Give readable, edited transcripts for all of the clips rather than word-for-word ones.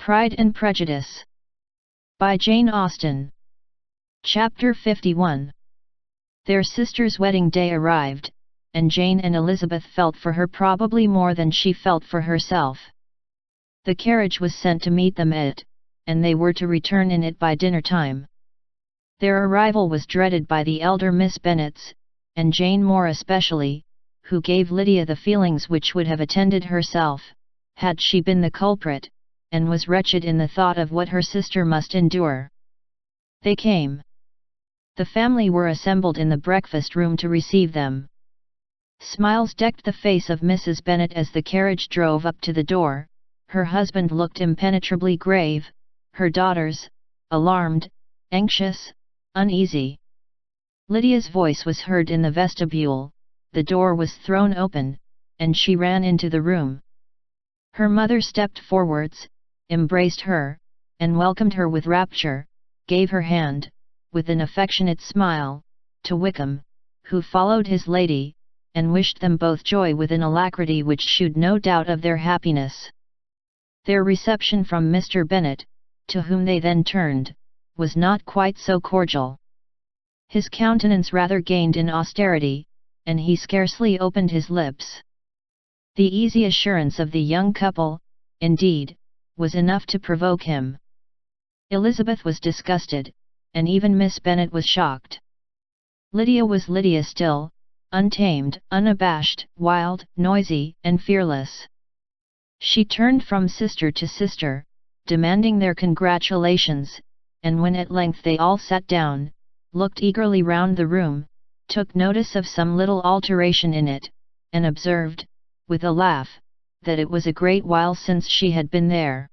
Pride and Prejudice by Jane Austen. Chapter 51. Their sister's wedding day arrived, and Jane and Elizabeth felt for her probably more than she felt for herself. The carriage was sent to meet them at it, and they were to return in it by dinner time. Their arrival was dreaded by the elder Miss Bennets, and Jane more especially, who gave Lydia the feelings which would have attended herself, had she been the culprit, and was wretched in the thought of what her sister must endure. They came. The family were assembled in the breakfast room to receive them. Smiles decked the face of Mrs. Bennet as the carriage drove up to the door. Her husband looked impenetrably grave, her daughters, alarmed, anxious, uneasy. Lydia's voice was heard in the vestibule, the door was thrown open, and she ran into the room. Her mother stepped forwards, embraced her, and welcomed her with rapture, gave her hand, with an affectionate smile, to Wickham, who followed his lady, and wished them both joy with an alacrity which shewed no doubt of their happiness. Their reception from Mr. Bennet, to whom they then turned, was not quite so cordial. His countenance rather gained in austerity, and he scarcely opened his lips. The easy assurance of the young couple, indeed, was enough to provoke him. Elizabeth was disgusted, and even Miss Bennet was shocked. Lydia was Lydia still, untamed, unabashed, wild, noisy, and fearless. She turned from sister to sister, demanding their congratulations, and when at length they all sat down, looked eagerly round the room, took notice of some little alteration in it, and observed, with a laugh, that it was a great while since she had been there.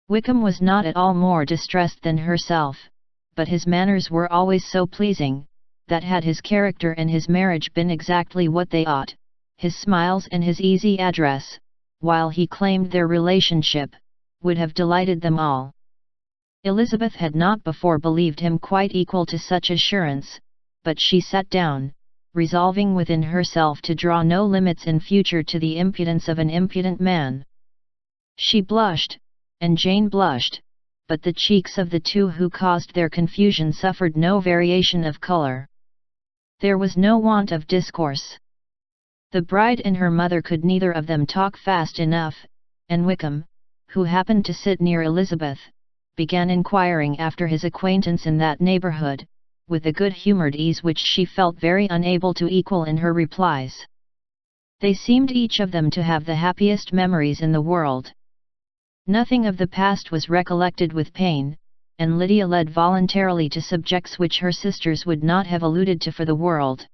Wickham was not at all more distressed than herself, but his manners were always so pleasing, that had his character and his marriage been exactly what they ought, his smiles and his easy address, while he claimed their relationship, would have delighted them all. Elizabeth had not before believed him quite equal to such assurance, but she sat down, resolving within herself to draw no limits in future to the impudence of an impudent man. She blushed, and Jane blushed, but the cheeks of the two who caused their confusion suffered no variation of colour. There was no want of discourse. The bride and her mother could neither of them talk fast enough, and Wickham, who happened to sit near Elizabeth, began inquiring after his acquaintance in that neighbourhood, with a good-humoured ease which she felt very unable to equal in her replies. They seemed each of them to have the happiest memories in the world. Nothing of the past was recollected with pain, and Lydia led voluntarily to subjects which her sisters would not have alluded to for the world.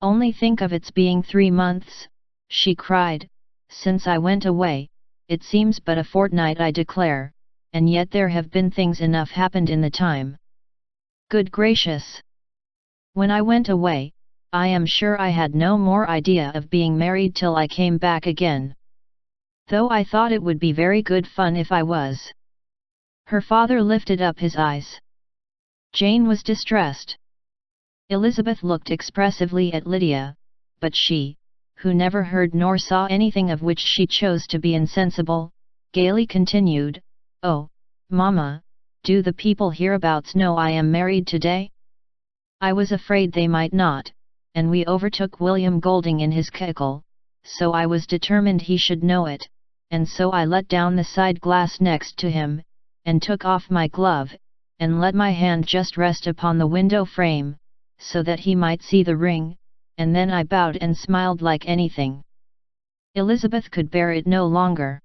"Only think of its being 3 months, she cried, "since I went away. It seems but a fortnight, I declare, and yet there have been things enough happened in the time. Good gracious! When I went away, I am sure I had no more idea of being married till I came back again. Though I thought it would be very good fun if I was." Her father lifted up his eyes. Jane was distressed. Elizabeth looked expressively at Lydia, but she, who never heard nor saw anything of which she chose to be insensible, gaily continued, "Oh, Mamma, do the people hereabouts know I am married today? I was afraid they might not, and we overtook William Golding in his cackle, so I was determined he should know it, and so I let down the side glass next to him, and took off my glove, and let my hand just rest upon the window frame, so that he might see the ring, and then I bowed and smiled like anything." Elizabeth could bear it no longer.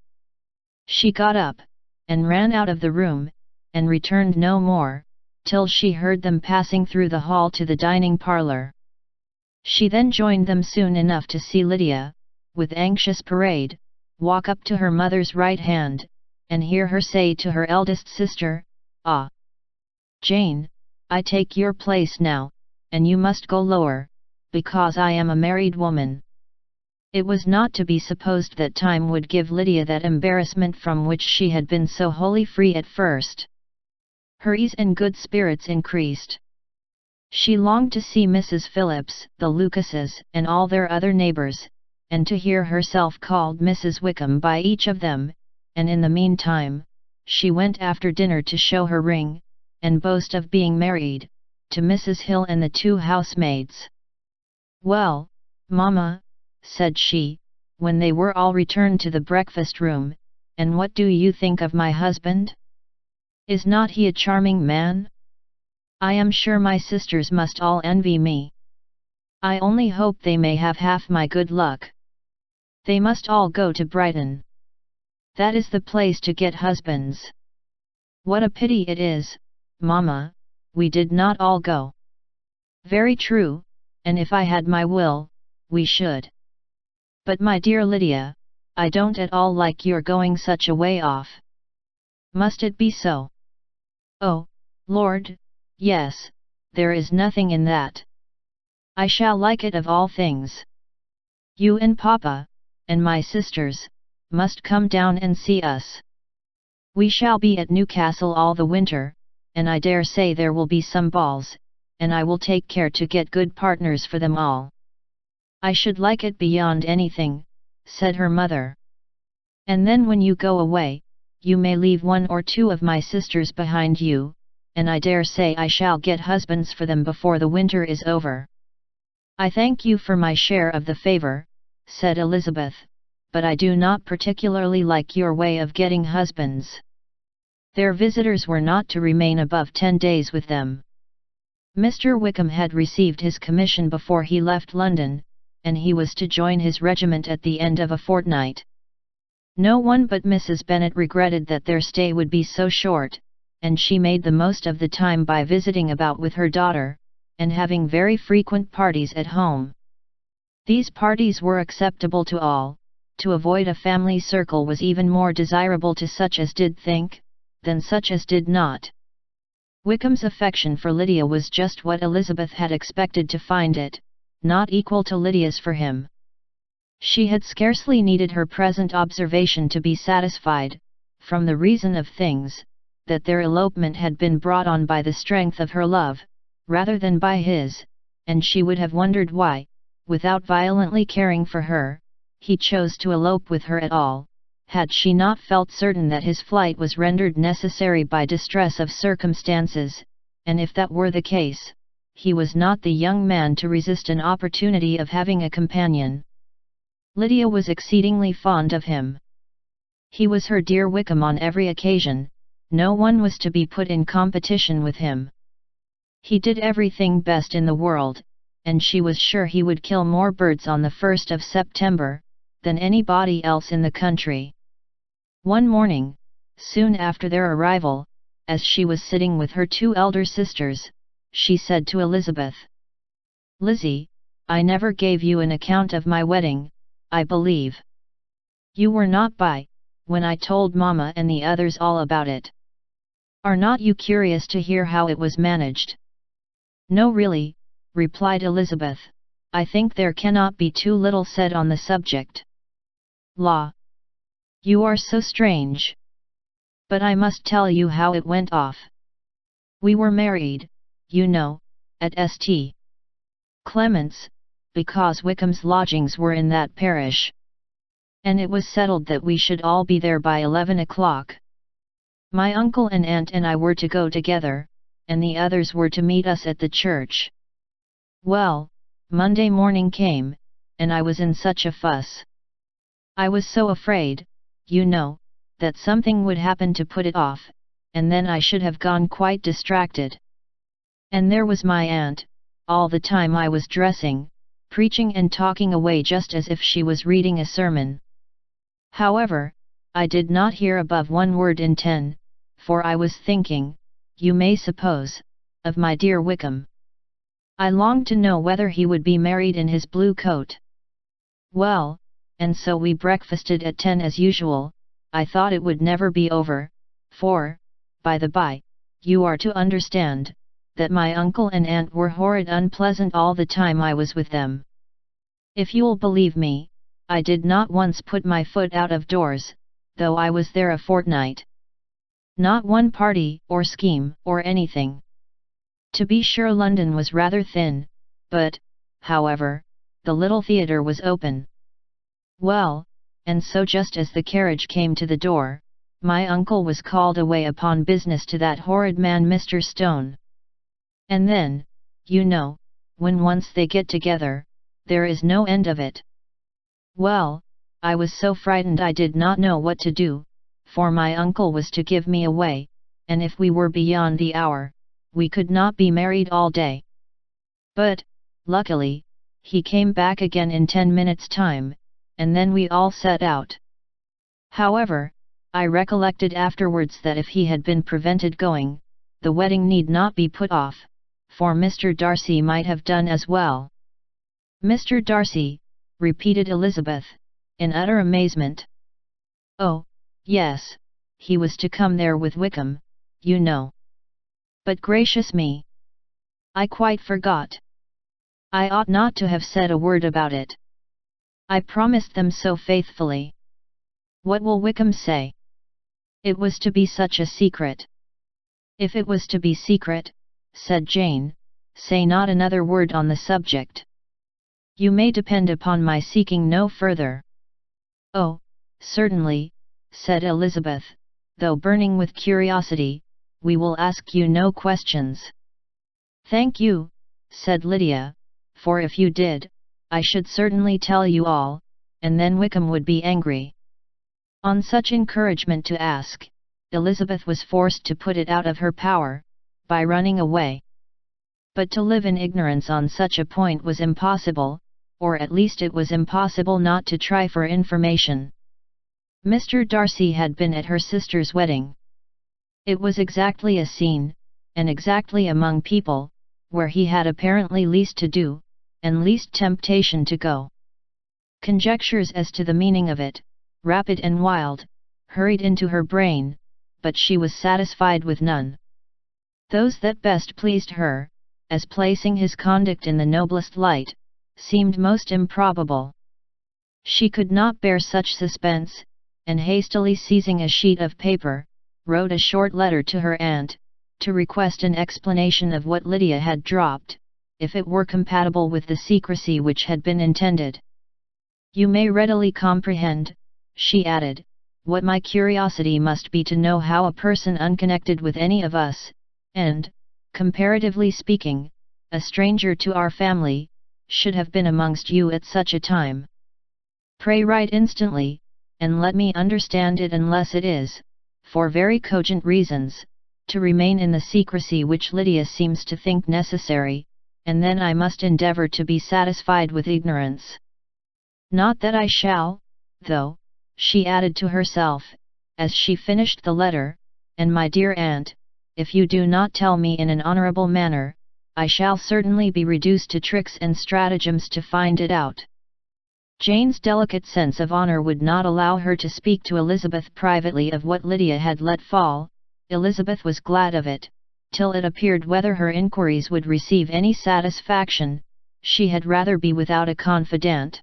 She got up, and ran out of the room, and returned no more, till she heard them passing through the hall to the dining parlour. She then joined them soon enough to see Lydia, with anxious parade, walk up to her mother's right hand, and hear her say to her eldest sister, "Ah, Jane, I take your place now, and you must go lower, because I am a married woman." It was not to be supposed that time would give Lydia that embarrassment from which she had been so wholly free at first. Her ease and good spirits increased. She longed to see Mrs. Phillips, the Lucases, and all their other neighbours, and to hear herself called Mrs. Wickham by each of them, and in the meantime, she went after dinner to show her ring, and boast of being married, to Mrs. Hill and the 2 housemaids. "Well, Mamma," said she, when they were all returned to the breakfast room, "and what do you think of my husband? Is not he a charming man? I am sure my sisters must all envy me. I only hope they may have half my good luck. They must all go to Brighton. That is the place to get husbands. What a pity it is, Mamma, we did not all go." "Very true, and if I had my will, we should. But my dear Lydia, I don't at all like your going such a way off." "Must it be so?" "Oh, Lord, yes, there is nothing in that. I shall like it of all things. You and Papa, and my sisters, must come down and see us. We shall be at Newcastle all the winter, and I dare say there will be some balls, and I will take care to get good partners for them all." "I should like it beyond anything," said her mother. "And then when you go away, you may leave 1 or 2 of my sisters behind you, and I dare say I shall get husbands for them before the winter is over." "I thank you for my share of the favour," said Elizabeth, "but I do not particularly like your way of getting husbands." Their visitors were not to remain above 10 days with them. Mr. Wickham had received his commission before he left London, and he was to join his regiment at the end of a fortnight. No one but Mrs. Bennet regretted that their stay would be so short, and she made the most of the time by visiting about with her daughter, and having very frequent parties at home. These parties were acceptable to all. To avoid a family circle was even more desirable to such as did think, than such as did not. Wickham's affection for Lydia was just what Elizabeth had expected to find it, not equal to Lydia's for him. She had scarcely needed her present observation to be satisfied, from the reason of things, that their elopement had been brought on by the strength of her love, rather than by his, and she would have wondered why, without violently caring for her, he chose to elope with her at all, had she not felt certain that his flight was rendered necessary by distress of circumstances, and if that were the case, he was not the young man to resist an opportunity of having a companion. Lydia was exceedingly fond of him. He was her dear Wickham on every occasion, no one was to be put in competition with him. He did everything best in the world, and she was sure he would kill more birds on the 1st of September, than anybody else in the country. One morning, soon after their arrival, as she was sitting with her 2 elder sisters, she said to Elizabeth, "Lizzie, I never gave you an account of my wedding, I believe. You were not by, when I told Mamma and the others all about it. Are not you curious to hear how it was managed?" "No, really," replied Elizabeth, "I think there cannot be too little said on the subject." "La! You are so strange. But I must tell you how it went off. We were married, you know, at St. Clement's, because Wickham's lodgings were in that parish. And it was settled that we should all be there by 11 o'clock. My uncle and aunt and I were to go together, and the others were to meet us at the church. Well, Monday morning came, and I was in such a fuss. I was so afraid, you know, that something would happen to put it off, and then I should have gone quite distracted. And there was my aunt, all the time I was dressing, preaching and talking away just as if she was reading a sermon. However, I did not hear above 1 word in 10, for I was thinking, you may suppose, of my dear Wickham. I longed to know whether he would be married in his blue coat. Well, and so we breakfasted at 10 as usual. I thought it would never be over, for, by the by, you are to understand, that my uncle and aunt were horrid unpleasant all the time I was with them. If you'll believe me, I did not once put my foot out of doors, though I was there a fortnight. Not one party, or scheme, or anything. To be sure London was rather thin, but, however, the little theatre was open. Well, and so just as the carriage came to the door, my uncle was called away upon business to that horrid man Mr. Stone. And then, you know, when once they get together, there is no end of it. Well, I was so frightened I did not know what to do, for my uncle was to give me away, and if we were beyond the hour, we could not be married all day. But, luckily, he came back again in 10 minutes' time, and then we all set out. However, I recollected afterwards that if he had been prevented going, the wedding need not be put off, for Mr. Darcy might have done as well. Mr. Darcy, repeated Elizabeth, in utter amazement. Oh, yes, he was to come there with Wickham, you know. But gracious me! I quite forgot. I ought not to have said a word about it. I promised them so faithfully. What will Wickham say? It was to be such a secret. If it was to be secret, said Jane, say not another word on the subject. You may depend upon my seeking no further. Oh, certainly, said Elizabeth, though burning with curiosity, we will ask you no questions. Thank you, said Lydia, for if you did, I should certainly tell you all, and then Wickham would be angry. On such encouragement to ask, Elizabeth was forced to put it out of her power, by running away. But to live in ignorance on such a point was impossible, or at least it was impossible not to try for information. Mr. Darcy had been at her sister's wedding. It was exactly a scene, and exactly among people, where he had apparently least to do, and least temptation to go. Conjectures as to the meaning of it, rapid and wild, hurried into her brain, but she was satisfied with none. Those that best pleased her, as placing his conduct in the noblest light, seemed most improbable. She could not bear such suspense, and hastily seizing a sheet of paper, wrote a short letter to her aunt, to request an explanation of what Lydia had dropped, if it were compatible with the secrecy which had been intended. You may readily comprehend, she added, what my curiosity must be to know how a person unconnected with any of us, and, comparatively speaking, a stranger to our family, should have been amongst you at such a time. Pray write instantly, and let me understand it unless it is, for very cogent reasons, to remain in the secrecy which Lydia seems to think necessary, and then I must endeavour to be satisfied with ignorance. Not that I shall, though, she added to herself, as she finished the letter, and my dear aunt, if you do not tell me in an honourable manner, I shall certainly be reduced to tricks and stratagems to find it out. Jane's delicate sense of honour would not allow her to speak to Elizabeth privately of what Lydia had let fall. Elizabeth was glad of it, till it appeared whether her inquiries would receive any satisfaction. She had rather be without a confidant.